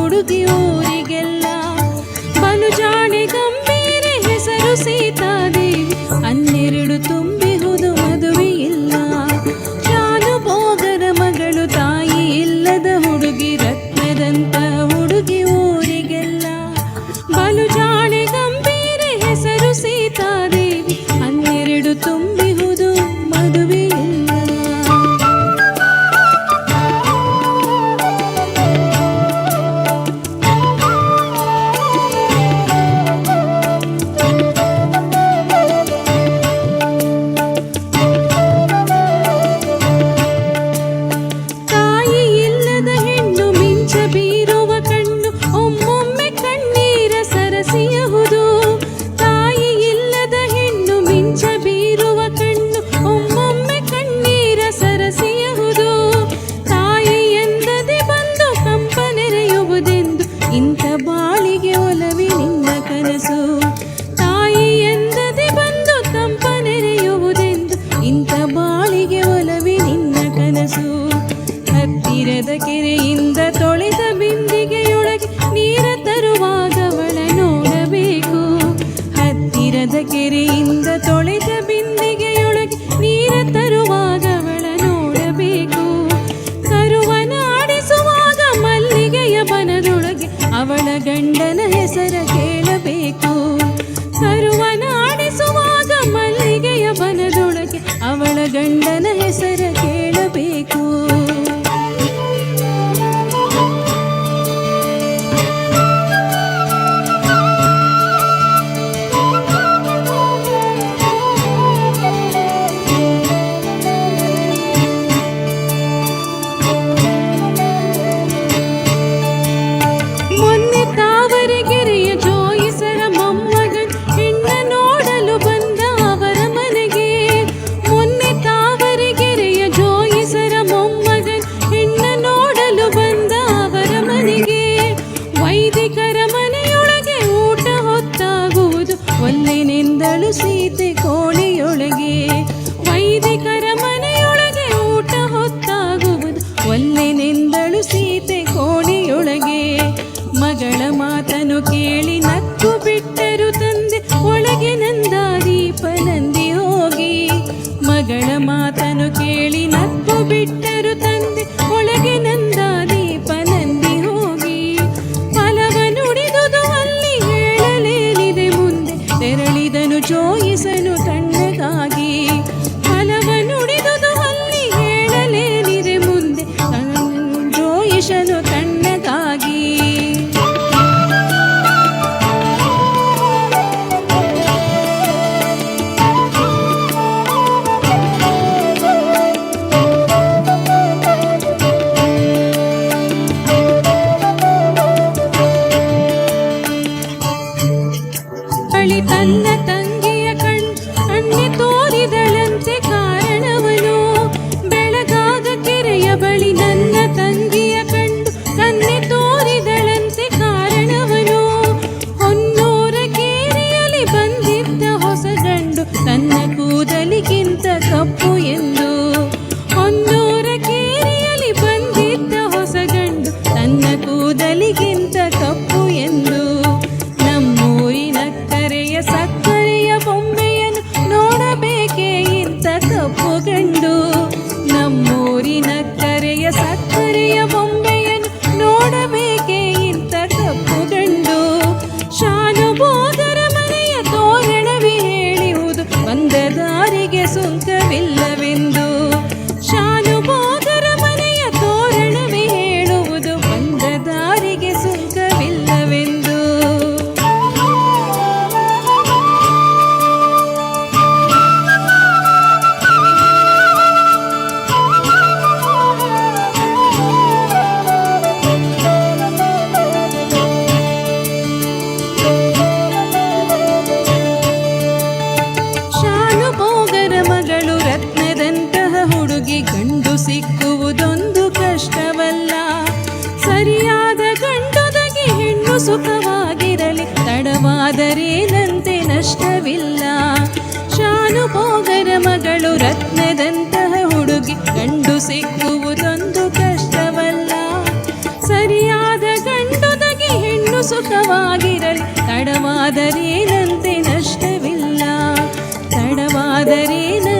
ಹುಡುಗಿ ಊರಿಗೆಲ್ಲ. ಬಲು ಜಾಣೆ ಗಂಭೀರೆ ಹೆಸರು ಸೀತಾದೇವಿ, 12 ತುಂಬಿಹುದು ಮದುವೆ ಇಲ್ಲ. ಶಾನುಭೋಗರ ಮಗಳು ತಾಯಿ ಇಲ್ಲದ ಹುಡುಗಿ, ರತ್ನದಂತ ಹುಡುಗಿ ಊರಿಗೆಲ್ಲ. ಬಲು ಜಾಣೆ ಗಂಭೀರೆ ಹೆಸರು ಸೀತಾದೇವಿ, 12 ತುಂಬಿಹುದು ಮದುವೆ ಇಲ್ಲ. ತಾಯಿ ಇಲ್ಲದ ಹೆಣ್ಣು ಮಿಂಚ ಬೀರುವ ಕಣ್ಣು, ಒಮ್ಮೊಮ್ಮೆ ಕಣ್ಣೀರ ಸರಸಿಯಹುದು. ತಾಯಿ ಇಲ್ಲದ ಹೆಣ್ಣು ಮಿಂಚ ಬೀರುವ ಕಣ್ಣು, ಒಮ್ಮೊಮ್ಮೆ ಕಣ್ಣೀರ ಸರಸಿಯಹುದು. ತಾಯಿ ಎಂದದೆ ಬಂದು ಕಂಪನೆರೆಯುವುದೆಂದು, ಇಂಥ ಬಾಳಿಗೆ ಒಲವಿನಿಂದ ಕನಸು. ತಾಯಿ ಎಂದದೆ ಬಂದು ಕಂಪನೆರೆಯುವುದೆಂದು, ಇಂಥ ಬಾಳಿಗೆ ಒಲವಿನಿಂದ ಕನಸು. ಹತ್ತಿರದ ಕೆರೆಯಿಂದ ತೊಳೆದ ಬಿಂದಿಗೆಯೊಳಗೆ ನೀರ ತರುವಾಗವಳ ನೋಡಬೇಕು. ಹತ್ತಿರದ ಕೆರೆಯಿಂದ ತೊಳೆದ ಬಿಂದಿಗೆಯೊಳಗೆ ನೀರ ತರುವಾಗವಳ ನೋಡಬೇಕು. ಕರುವನ ಆಡಿಸುವಾಗ ಮಲ್ಲಿಗೆಯ ಬನದೊಳಗೆ ಅವಳ ಗಂಡನ ಹೆಸರ ಕೇಳಬೇಕು. ಕರುವನ ಆಡಿಸುವಾಗ ಮಲ್ಲಿಗೆಯ ಬನದೊಳಗೆ ಅವಳ ಗಂಡನ ಹೆಸರ ಕೇಳಬೇಕು. ಮೊನ್ನೆ ತಾವರೆಗೆರೆಯ ಜೋಯಿಸರ ಮೊಮ್ಮಗನ್ ಹೆಣ್ಣ ನೋಡಲು ಬಂದ ಅವರ ಮನೆಗೆ. ಮೊನ್ನೆ ತಾವರೆಗೆರೆಯ ಜೋಯಿಸರ ಮೊಮ್ಮಗನ್ ಹೆಣ್ಣ ನೋಡಲು ಬಂದ ಅವರ ಮನೆಗೆ. ವೈದಿಕರ ಮನೆಯೊಳಗೆ ಊಟ ಹೊತ್ತಾಗುವುದು, ಒಲ್ಲೆನೆಂದಳು ಸೀತೆ ಕೋಣೆಯೊಳಗೆ. ವೈದಿಕರ ಮನೆಯೊಳಗೆ ಊಟ ಹೊತ್ತಾಗುವುದು, ಒಲ್ಲೆನೆಂದಳು ಸೀತೆ ಕೋಣೆಯೊಳಗೆ. ಮಗಳ ಮಾತನು ಕೇಳಿ ನಕ್ಕು ಬಿಟ್ಟರು ತಂದೆ, ಒಳಗೆ ನಂದಾದೀಪ ನಂದಿ ಹೋಗಿ. ಮಗಳ ಮಾತನು ಕೇಳಿ ನಕ್ಕು ಬಿಟ್ಟರು ತಂದೆ, ಒಳಗೆ ನಂದಾದೀಪ ನಂದಿ ಹೋಗಿ. ಫಲವ ನುಡಿದುದು ಅಲ್ಲಿ ಹೇಳಲೇನಿದೆ ಮುಂದೆ, ತೆರಳಿದನು ಜೋಯಿಸನು ತಣ್ಣಗಾಗಿ. ಫಲವ ನುಡಿದುದು ಅಲ್ಲಿ ಹೇಳಲೇನಿದೆ ಮುಂದೆ, ಜೋಯಿಸನು ತಣ್ಣಗಾಗಿ. ಬಳಿ ತನ್ನ ತಂಗಿಯ ಕಣ್ಣೆ ತೋರಿದಳಂತೆ ಕಾರಣವನು. ಬೆಳಗಾಗ ಕೆರೆಯ ಬಳಿ ನನ್ನ ತಂಗಿಯ ಕಂಡು ಕನ್ನೆ ತೋರಿದಳಂತೆ ಕಾರಣವನು. ಹೊನ್ನೂರ ಕೇರಿಯಲ್ಲಿ ಬಂದಿದ್ದ ಹೊಸ ಗಂಡು, ತನ್ನ ಕೂದಲಿಗಿಂತ ಕಪ್ಪು ಎಂದು. ಹೊನ್ನೂರ ಕೇರಿಯಲ್ಲಿ ಬಂದಿದ್ದ ಹೊಸ ಗಂಡು, ತನ್ನ ಕೂದಲಿಗಿಂತ ಕಪ್ಪು ಎಂದು. ನಮ್ಮೂರಿನ ಕರೆಯ ಸಕ್ಕರೆಯ ಬೊಂಬೆಯನ್ನು ನೋಡಬೇಕೇ ಇಂಥ ಕಪ್ಪು ಗಂಡು. ನಮ್ಮೂರಿನ ಕರೆಯ ಸಕ್ಕರೆಯ ಬೊಂಬೆಯನ್ನು ನೋಡಬೇಕೇ ಇಂಥ ಕಪ್ಪು ಗಂಡು. ಶಾನುಭೋಗರ ಮನೆಯ ತೋರಣವೇ ಹೇಳಿಹುದು, ಬಂದ ದಾರಿಗೆ ಸುಂಕವಿಲ್ಲವೆಂದು. ಶಾನುಭೋಗರ ಮನೆಯ ತೋರಣವೇ ಹೇಳುವುದು, ಬಂದ ದಾರಿಗೆ ಸುಂಕವಿಲ್ಲವೆಂದು. ಶಾನುಭೋಗರ ಮಗಳು ರತ್ನದಂತಹ ಹುಡುಗಿ ಗಂಡು ಸಿಕ್ಕುವುದೊಂದು ಕಷ್ಟವಲ್ಲ. ಸರಿಯಾದ ಗಂಡೊದಗಿ ಹೆಣ್ಣು ಸುಖವಾಗಿರಲಿ, ತಡವಾದರೇನಂತೆ ನಷ್ಟವಿಲ್ಲ. ಶಾನುಭೋಗರ ಮಗಳು ರತ್ನದಂತಹ ಹುಡುಗಿ ಗಂಡು ಸಿಕ್ಕುವುದೊಂದು ಕಷ್ಟವಲ್ಲ. ಸರಿಯಾದ ಗಂಡು ಸುಖವಾಗಿರಲಿ ತಡವಾದರೇನಂತೆ ನಷ್ಟವಿಲ್ಲ ತಡವಾದರೇನಂತೆ